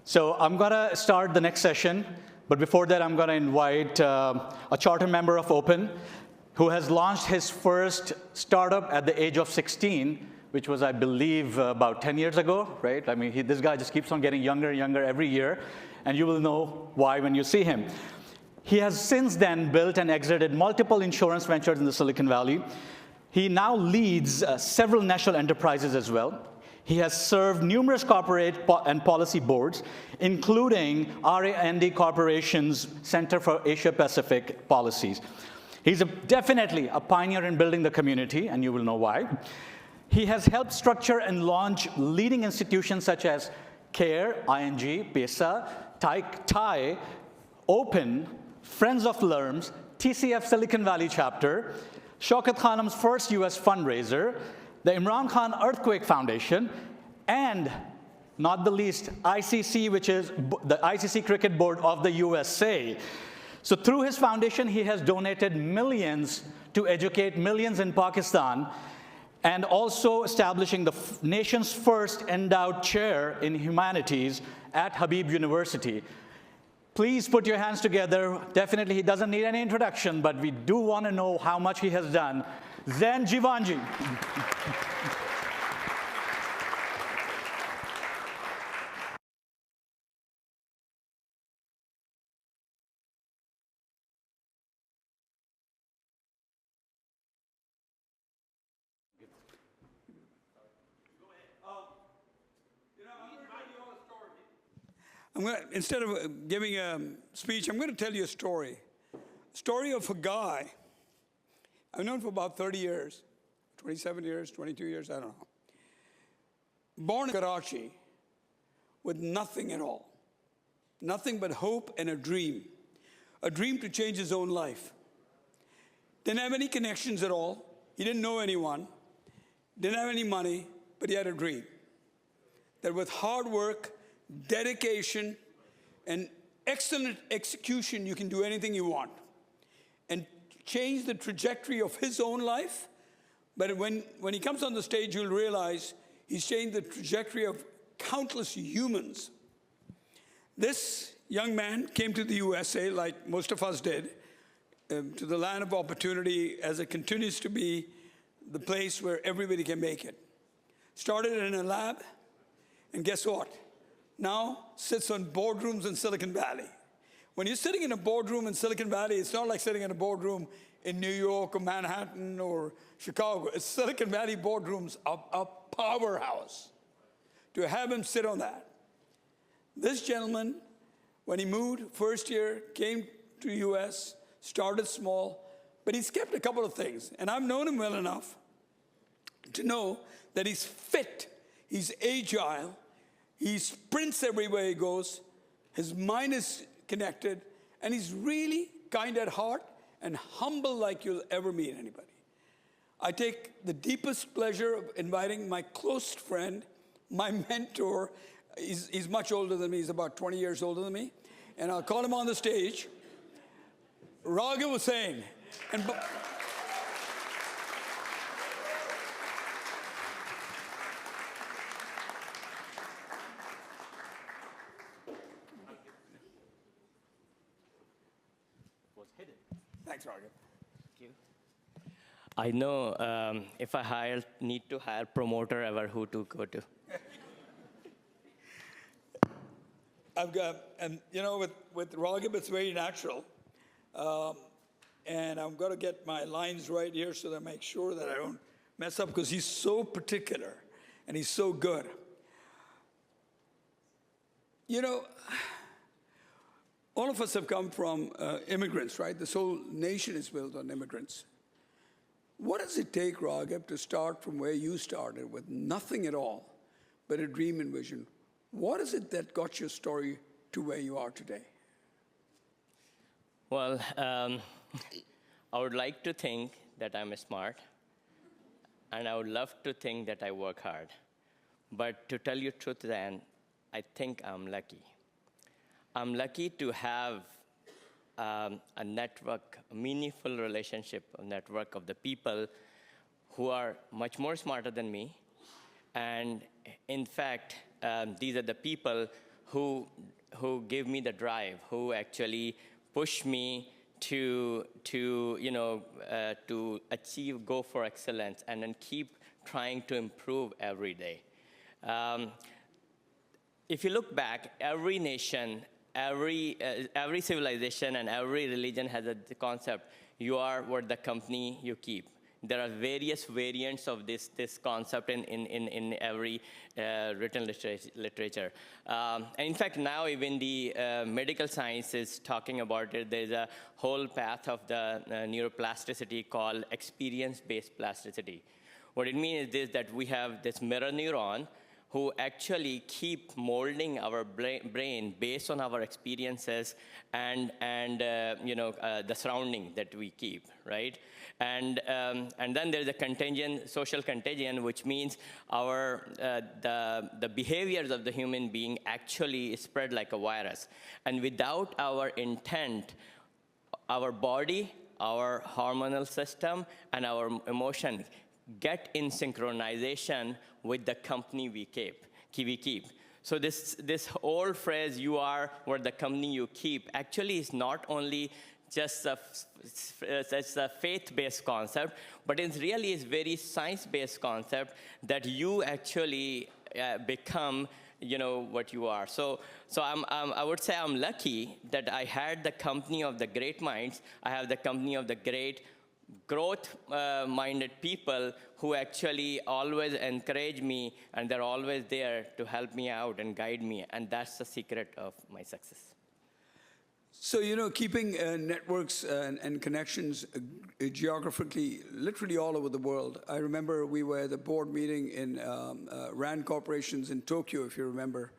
So I'm going to start the next session, but before that, I'm going to invite a charter member of Open who has launched his first startup at the age of 16, which was, I believe, about 10 years ago, right? I mean, this guy just keeps on getting younger and younger every year, and you will know why when you see him. He has since then built and exited multiple insurance ventures in the Silicon Valley. He now leads several national enterprises as well. He has served numerous corporate and policy boards, including R&D Corporation's Center for Asia-Pacific Policies. He's definitely a pioneer in building the community, and you will know why. He has helped structure and launch leading institutions such as CARE, ING, PESA, TAI, Open, Friends of Lerms, TCF Silicon Valley chapter, Shaukat Khanum's first US fundraiser, the Imran Khan Earthquake Foundation, and not the least, ICC, which is the ICC Cricket Board of the USA. So through his foundation, he has donated millions to educate millions in Pakistan, and also establishing the nation's first endowed chair in humanities at Habib University. Please put your hands together. Definitely, he doesn't need any introduction, but we do want to know how much he has done. Zen Jivanji. Instead of giving a speech, I'm going to tell you a story. Story of a guy I've known for about 30 years, 27 years, 22 years, I don't know. Born in Karachi with nothing at all. Nothing but hope and a dream to change his own life. Didn't have any connections at all. He didn't know anyone. Didn't have any money, but he had a dream. That with hard work, dedication, and excellent execution, you can do anything you want and change the trajectory of his own life. But when he comes on the stage, you'll realize he's changed the trajectory of countless humans. This young man came to the USA, like most of us did, to the land of opportunity, as it continues to be the place where everybody can make it. Started in a lab, and guess what? Now sits on boardrooms in Silicon Valley. When you're sitting in a boardroom in Silicon Valley, it's not like sitting in a boardroom in New York or Manhattan or Chicago. It's Silicon Valley boardrooms, a powerhouse. To have him sit on that. This gentleman, when he moved first year, came to the US, started small, but he's kept a couple of things. And I've known him well enough to know that he's fit, he's agile, he sprints everywhere he goes, his mind is connected, and he's really kind at heart and humble like you'll ever meet anybody. I take the deepest pleasure of inviting my close friend, my mentor. He's much older than me. He's about 20 years older than me. And I'll call him on the stage, Raghav Hussain. And thanks, Raghav. Thank you. I know if I need to hire promoter ever, who to go to. I've got, and you know, with Raghav, it's very natural. And I'm going to get my lines right here so that I make sure that I don't mess up, because he's so particular and he's so good. You know, all of us have come from immigrants, right? This whole nation is built on immigrants. What does it take, Raghav, to start from where you started with nothing at all but a dream and vision? What is it that got your story to where you are today? Well, I would like to think that I'm smart, and I would love to think that I work hard. But to tell you the truth, then, I think I'm lucky. I'm lucky to have a network, a meaningful relationship, a network of the people who are much more smarter than me. And in fact, these are the people who give me the drive, who actually push me to achieve, go for excellence, and then keep trying to improve every day. If you look back, every nation, every civilization, and every religion has a concept: you are what the company you keep. There are various variants of this concept in every written literature. And in fact, now even the medical science is talking about it. There's a whole path of the neuroplasticity called experience-based plasticity. What it means is this, that we have this mirror neuron who actually keep molding our brain based on our experiences and the surrounding that we keep, right? And then there's a social contagion, which means the behaviors of the human being actually spread like a virus. And without our intent, our body, our hormonal system, and our emotion get in synchronization with the company we keep. So this old phrase, you are what the company you keep, actually is not only just a faith-based concept, but it really is very science-based concept that you actually become what you are. So I would say I'm lucky that I had the company of the great minds. I have the company of the great growth-minded people who actually always encourage me, and they're always there to help me out and guide me, and that's the secret of my success. So, keeping networks and connections geographically, literally all over the world. I remember we were at the board meeting in RAND Corporations in Tokyo, if you remember.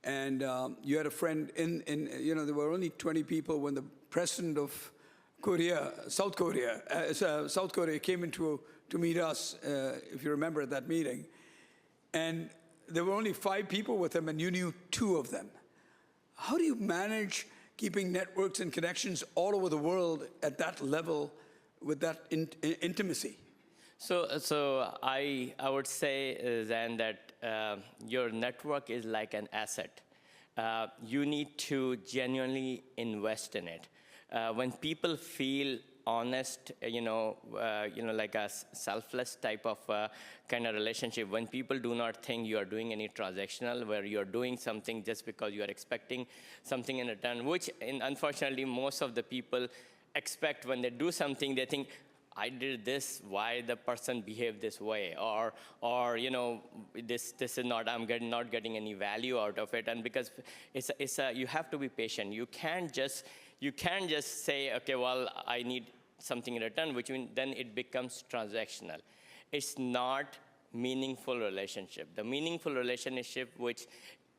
And you had a friend there were only 20 people when the president of South Korea came in to meet us, if you remember, at that meeting. And there were only 5 people with him, and you knew 2 of them. How do you manage keeping networks and connections all over the world at that level with that intimacy? So I would say, Zan, that your network is like an asset. You need to genuinely invest in it. When people feel honest, like a selfless type of kind of relationship, when people do not think you are doing any transactional, where you are doing something just because you are expecting something in return, which unfortunately most of the people expect. When they do something, they think, I did this, why the person behaved this way, or this is not, I'm not getting any value out of it. And because you have to be patient. You can't just say, okay, well, I need something in return, which means then it becomes transactional. It's not meaningful relationship. The meaningful relationship, which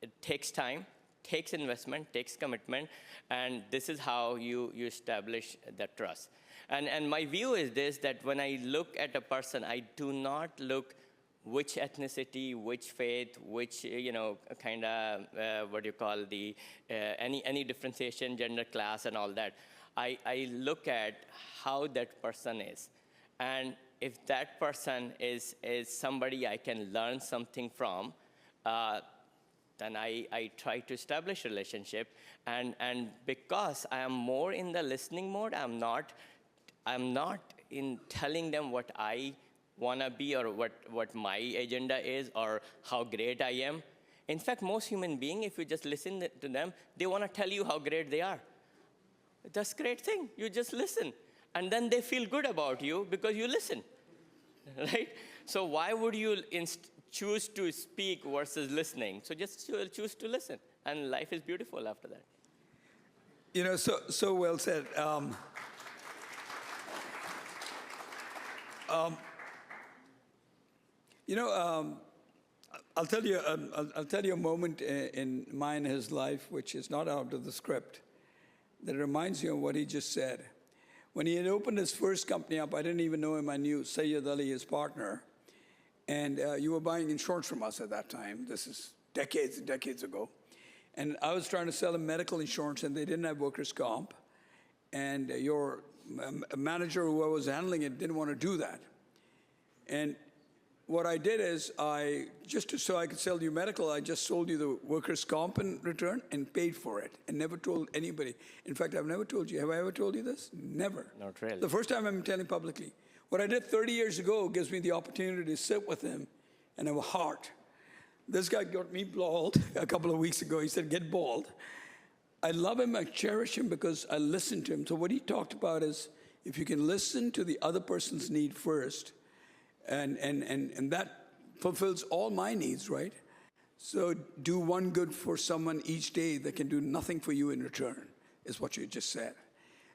it takes time, takes investment, takes commitment, and this is how you establish that trust. And my view is this, that when I look at a person, I do not look which ethnicity, which faith, which, kind of, any differentiation, gender, class, and all that. I look at how that person is. And if that person is somebody I can learn something from, then I try to establish a relationship. And because I am more in the listening mode, I'm not in telling them what I want to be or what my agenda is or how great I am. In fact, most human beings, if you just listen to them, they want to tell you how great they are. That's a great thing. You just listen. And then they feel good about you because you listen, right? So why would you choose to speak versus listening? So just choose to listen. And life is beautiful after that. So well said. I'll tell you a moment in mine, his life, which is not out of the script, that reminds you of what he just said. When he had opened his first company up, I didn't even know him. I knew Sayyid Ali, his partner. And you were buying insurance from us at that time. This is decades and decades ago. And I was trying to sell him medical insurance, and they didn't have workers' comp. And your manager, who was handling it, didn't want to do that. And what I did is so I could sell you medical, I just sold you the workers' comp in return and paid for it and never told anybody. In fact, I've never told you. Have I ever told you this? Never. Not really. The first time I'm telling publicly. What I did 30 years ago gives me the opportunity to sit with him and have a heart. This guy got me bald a couple of weeks ago. He said, get bald. I love him, I cherish him because I listened to him. So what he talked about is if you can listen to the other person's need first, and that fulfills all my needs, right? So do one good for someone each day that can do nothing for you in return, is what you just said.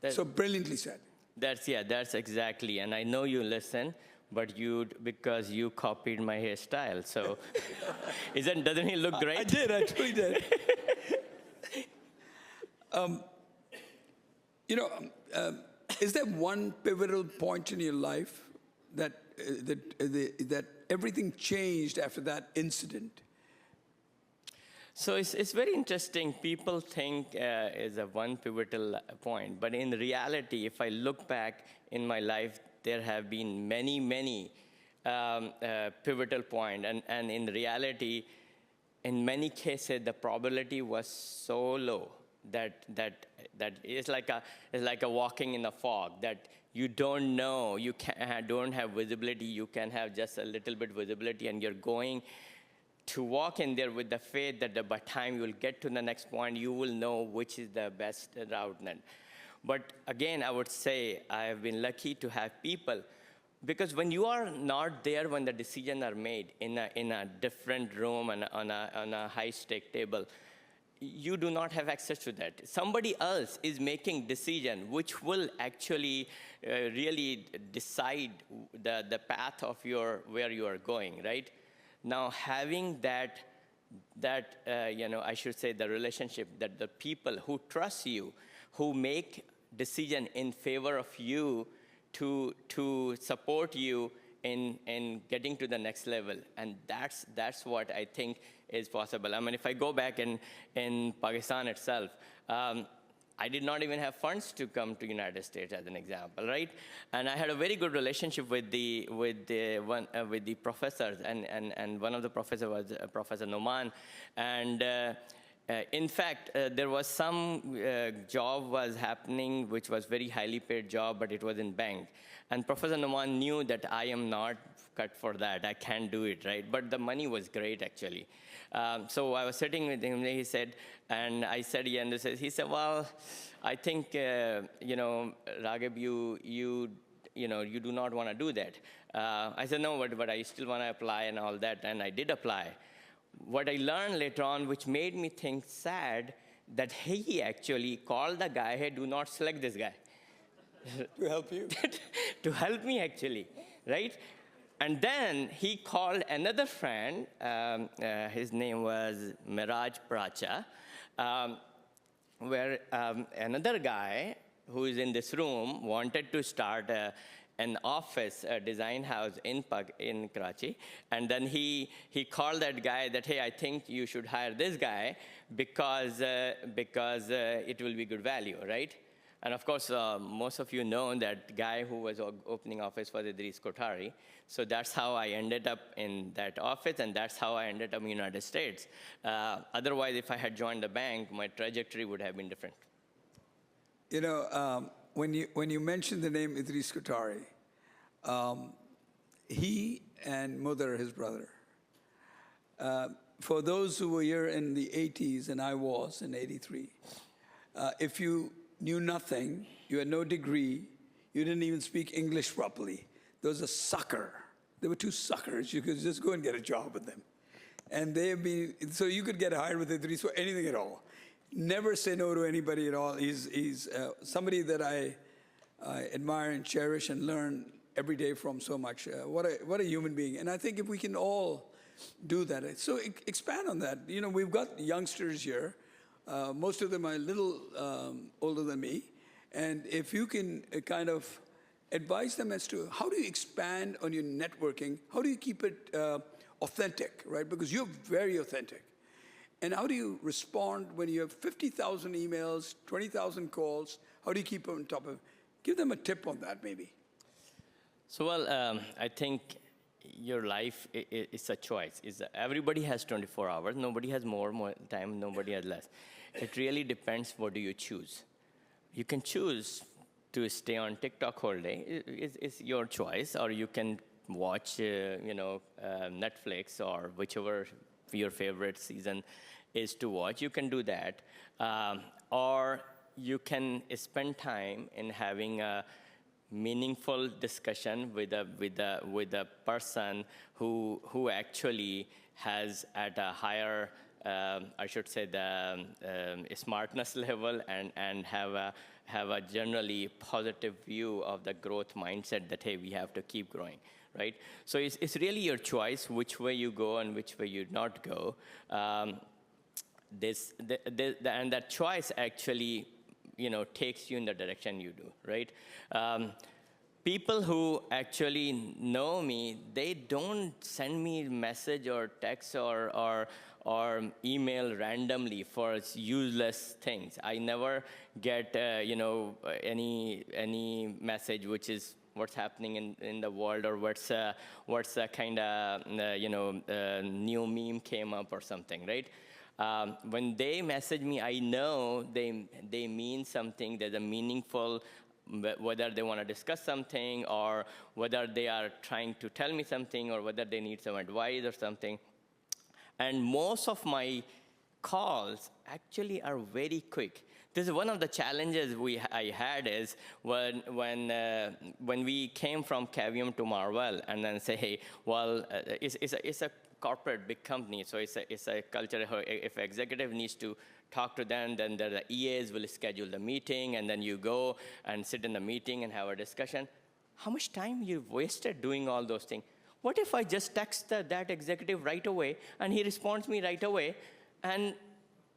So brilliantly said. That's exactly. And I know you listen, but because you copied my hairstyle. So doesn't he look great? I did, I truly did. Is there one pivotal point in your life that everything changed after that incident? So it's very interesting. People think it's a one pivotal point, but in reality, if I look back in my life, there have been many pivotal points, and in reality, in many cases, the probability was so low that it's like a walking in a fog, that you don't know, you don't have visibility, you can have just a little bit visibility, and you're going to walk in there with the faith that by the time you will get to the next point, you will know which is the best route. But again, I would say I have been lucky to have people, because when you are not there when the decisions are made in a different room and on a high-stake table, you do not have access to that. Somebody else is making decision which will actually really decide the path of where you are going, right? Now, having that I should say the relationship, that the people who trust you, who make decision in favor of you to support you in getting to the next level, and that's what I think is possible. I mean, if I go back in Pakistan itself, I did not even have funds to come to United States, as an example, right? And I had a very good relationship with the professors, and one of the professors was Professor Noman, and in fact, there was some job was happening which was very highly paid job, but it was in bank. And Professor Noman knew that I am not cut for that. I can't do it, right? But the money was great, actually. So I was sitting with him, he said, and I said, yeah, and he said, well, I think, Raghav, you do not want to do that. I said, no, but I still want to apply and all that, and I did apply. What I learned later on, which made me think sad, that he actually called the guy, hey, do not select this guy. To help you? To help me, actually, right? And then he called another friend, his name was Miraj Pracha, where another guy who is in this room wanted to start an office, a design house in Karachi, and then he called that guy that, hey, I think you should hire this guy because it will be good value, right? And of course, most of you know that guy who was opening office was Idris Kotari. So that's how I ended up in that office, and that's how I ended up in the United States. Otherwise, if I had joined the bank, my trajectory would have been different. You know, when you mentioned the name Idris Kotari, he and Mudar, his brother, for those who were here in the 80s, and I was in 83, if you knew nothing, you had no degree, you didn't even speak English properly, there was a sucker. There were two suckers. You could just go and get a job with them. And so you could get hired with Idris for anything at all. Never say no to anybody at all. He's somebody that I admire and cherish and learn every day from so much. What a human being. And I think if we can all do that. So expand on that. You know, we've got youngsters here. Most of them are a little older than me. And if you can kind of advise them as to how do you expand on your networking, how do you keep it authentic, right? Because you're very authentic. And how do you respond when you have 50,000 emails, 20,000 calls? How do you keep on top of it? Give them a tip on that, maybe. So, well, I think your life is a choice. Everybody has 24 hours. Nobody has more time. Nobody has less. It really depends what do you choose. You can choose to stay on TikTok whole day. It's your choice. Or you can watch, Netflix or whichever your favorite season is to watch. You can do that. Or you can spend time in having a meaningful discussion with a person who actually has at a higher, I should say, the smartness level and have a generally positive view of the growth mindset that, hey, we have to keep growing, right? So it's really your choice which way you go and which way you not go. And that choice actually, takes you in the direction you do, right? People who actually know me, they don't send me message or text or email randomly for useless things. I never get any message which is what's happening in the world or what's a kind of new meme came up or something, right? When they message me, I know they mean something. There's a meaningful, whether they want to discuss something or whether they are trying to tell me something or whether they need some advice or something. And most of my calls actually are very quick. This is one of the challenges I had is when we came from Cavium to Marvell and then say, hey, well, it's a corporate big company, so it's a culture. If executive needs to talk to them, then the EAs will schedule the meeting, and then you go and sit in the meeting and have a discussion. How much time you've wasted doing all those things? What if I just text that executive right away, and he responds me right away, and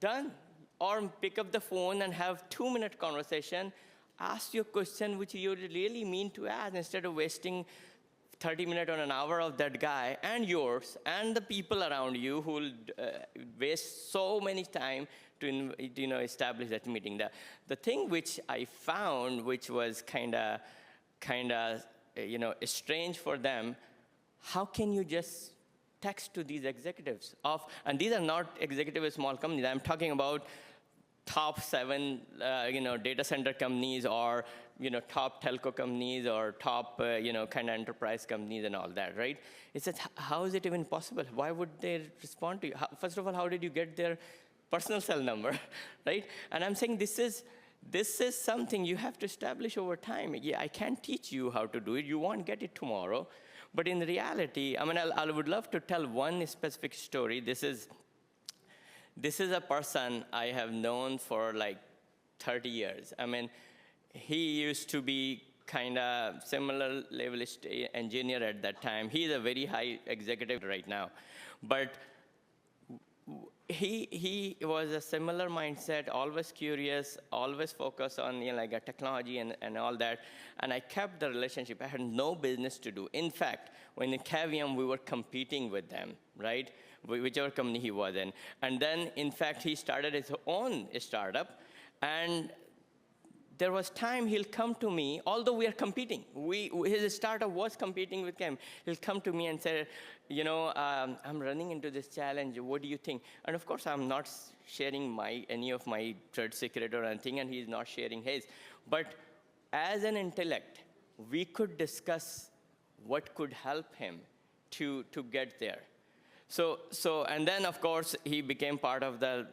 done? Or pick up the phone and have 2-minute conversation, ask your question which you really mean to ask, instead of wasting 30 minutes or an hour of that guy and yours and the people around you who will waste so many time to establish that meeting. The thing which I found, which was kind of strange for them, how can you just text to these executives and these are not executive small companies. I'm talking about top 7 data center companies or top telco companies or top kind of enterprise companies and all that, right? It says, how is it even possible? Why would they respond to you? First of all, how did you get their personal cell number, right? And I'm saying this is something you have to establish over time. Yeah, I can't teach you how to do it. You won't get it tomorrow. But in reality, I mean, I would love to tell one specific story. This is a person I have known for like 30 years. I mean, he used to be kind of similar level engineer at that time. He's a very high executive right now. But he was a similar mindset, always curious, always focused on like a technology and all that. And I kept the relationship. I had no business to do. In fact, when in Cavium, we were competing with them, right? Whichever company he was in. And then, in fact, he started his own startup. And there was time he'll come to me, although we are competing. His startup was competing with him. He'll come to me and say, I'm running into this challenge. What do you think? And of course, I'm not sharing any of my trade secret or anything, and he's not sharing his. But as an intellect, we could discuss what could help him to get there. So, and then of course he became part of the,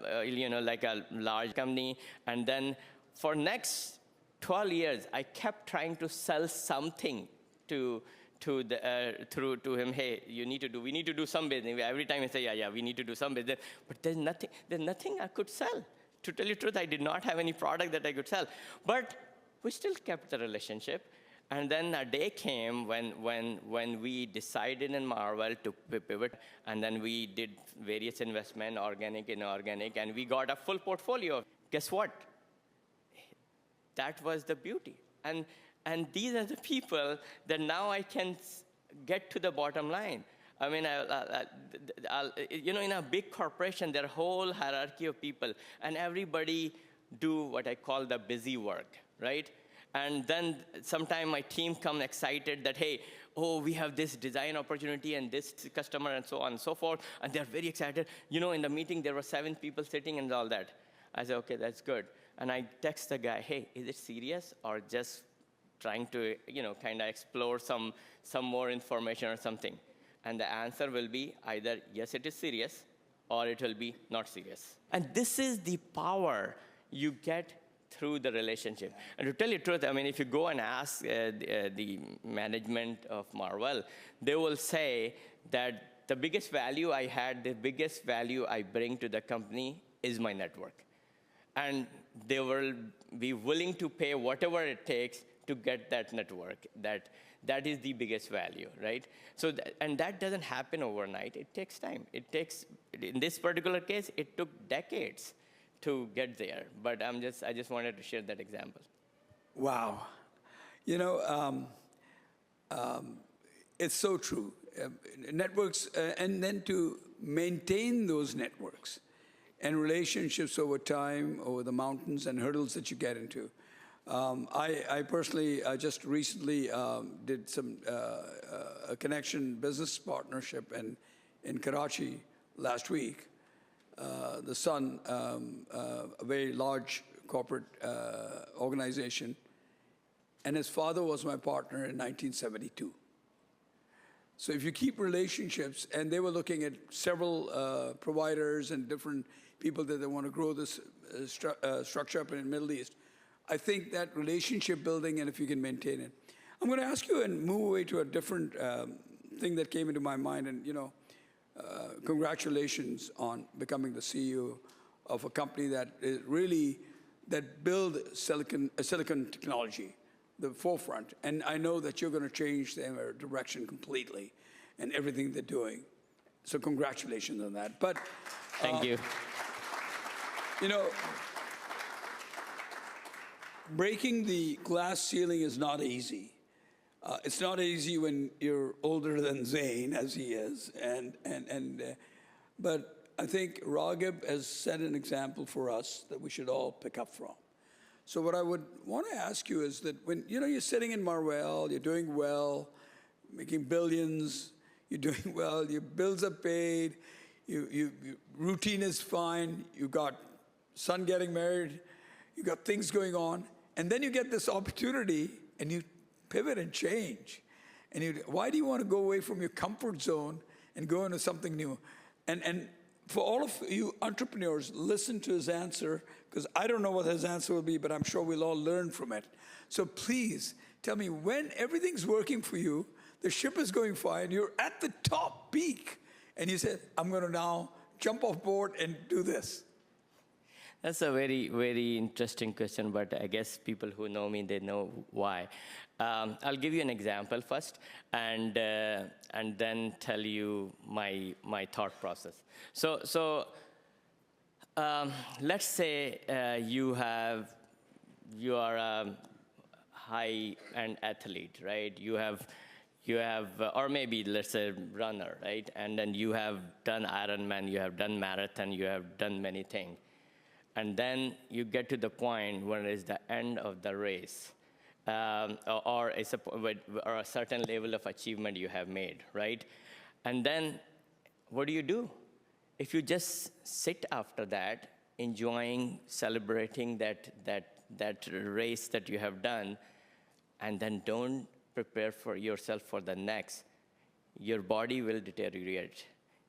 like a large company, and then for next 12 years, I kept trying to sell something to him. Hey, we need to do some business. Every time I say, yeah, we need to do some business, but there's nothing I could sell. To tell you the truth, I did not have any product that I could sell, but we still kept the relationship. And then a day came when we decided in Marvell to pivot, and then we did various investment, organic, inorganic, and we got a full portfolio. Guess what? That was the beauty. And these are the people that now I can get to the bottom line. I mean, in a big corporation, there are a whole hierarchy of people, and everybody do what I call the busy work, right? And then sometime my team come excited that, hey, oh, we have this design opportunity and this customer and so on and so forth, and they're very excited. In the meeting, there were 7 people sitting and all that. I said, okay, that's good. And I text the guy, hey, is it serious or just trying to, kind of explore some more information or something? And the answer will be either, yes, it is serious, or it will be not serious. And this is the power you get through the relationship. And to tell you the truth, if you go and ask the management of Marvell, they will say that the biggest value I had, the biggest value I bring to the company is my network. And they will be willing to pay whatever it takes to get that network. That is the biggest value, right? So, and that doesn't happen overnight. It takes time. In this particular case, it took decades to get there. But I just wanted to share that example. Wow. It's so true. Networks, and then to maintain those networks and relationships over time, over the mountains and hurdles that you get into. I personally just recently did a connection business partnership in Karachi last week. The son, a very large corporate organization, and his father was my partner in 1972. So if you keep relationships, and they were looking at several providers and different people that they want to grow this structure up in the Middle East, I think that relationship building, and if you can maintain it. I'm going to ask you and move away to a different thing that came into my mind, and congratulations on becoming the CEO of a company that is really, that build silicon technology, the forefront. And I know that you're going to change their direction completely and everything they're doing. So congratulations on that. But thank you. Breaking the glass ceiling is not easy. It's not easy when you're older than Zain, as he is, but I think Raghav has set an example for us that we should all pick up from. So what I would want to ask you is that when you're sitting in Marvell, you're doing well, making billions, you're doing well, your bills are paid, your routine is fine, you got son getting married, you got things going on, and then you get this opportunity and you pivot and change. And why do you want to go away from your comfort zone and go into something new? And for all of you entrepreneurs, listen to his answer, because I don't know what his answer will be, but I'm sure we'll all learn from it. So please tell me, when everything's working for you, the ship is going fine, you're at the top peak, and you said, I'm going to now jump off board and do this. That's a very, very interesting question, but I guess people who know me, they know why. I'll give you an example first, and then tell you my thought process. So let's say you are a high-end athlete, right? You have, or maybe let's say runner, right? And then you have done Ironman, you have done marathon, you have done many things. And then you get to the point where it's the end of the race, or a certain level of achievement you have made, right? And then what do? If you just sit after that, enjoying, celebrating that race that you have done, and then don't prepare for yourself for the next, your body will deteriorate.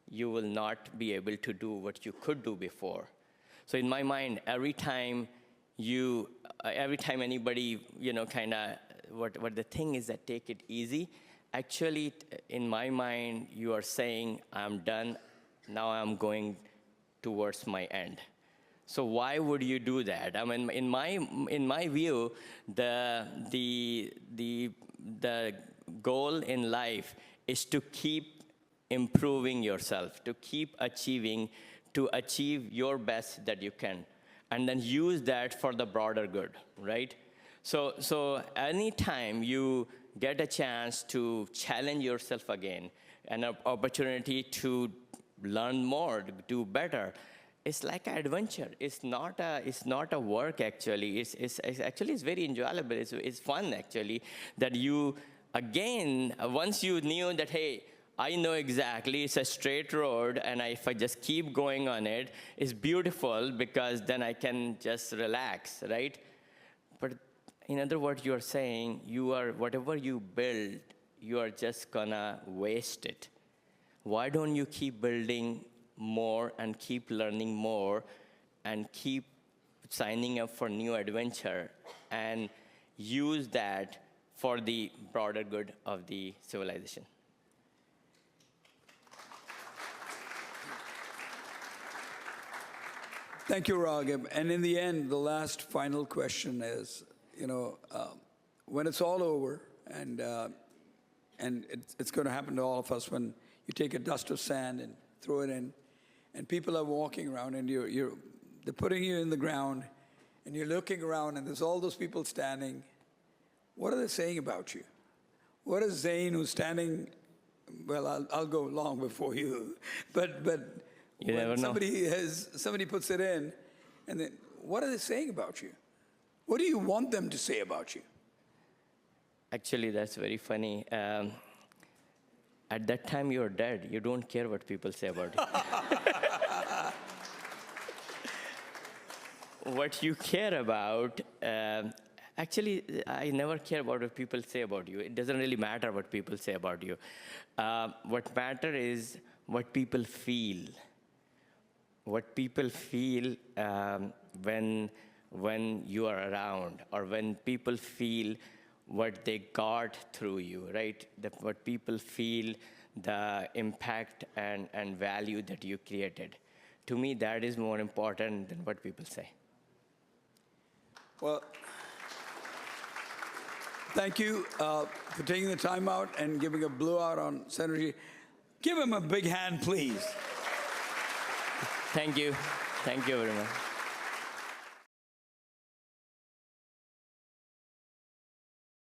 You will not be able to do what you could do before. So in my mind, every time anybody, what the thing is that take it easy, actually, in my mind, you are saying, I'm done, now I'm going towards my end. So why would you do that? I mean, in my view, the goal in life is to keep improving yourself, to keep achieving, to achieve your best that you can, and then use that for the broader good, right? So anytime you get a chance to challenge yourself again, an opportunity to learn more, to do better, it's like an adventure. It's not a work actually. It's very enjoyable. It's fun actually that you again, once you knew that, hey, I know exactly it's a straight road, and if I just keep going on it, it's beautiful because then I can just relax, right? But in other words, you're saying whatever you build, you are just gonna waste it. Why don't you keep building more and keep learning more and keep signing up for new adventure and use that for the broader good of the civilization? Thank you, Raghav. And in the end, the last final question is, when it's all over, and it's going to happen to all of us when you take a dust of sand and throw it in, and people are walking around, and they're putting you in the ground, and you're looking around, and there's all those people standing. What are they saying about you? What is Zain, who's standing? Well, I'll go long before you, but you never know. Somebody puts it in, and then what are they saying about you? What do you want them to say about you? Actually, that's very funny. At that time, you're dead. You don't care what people say about you. What you care about, actually, I never care about what people say about you. It doesn't really matter what people say about you. What matters is what people feel. What people feel when you are around, or when people feel what they got through you, right? What people feel, the impact and value that you created. To me, that is more important than what people say. Well, thank you for taking the time out and giving a blowout on Synergy. Give him a big hand, please. Thank you. Thank you very much.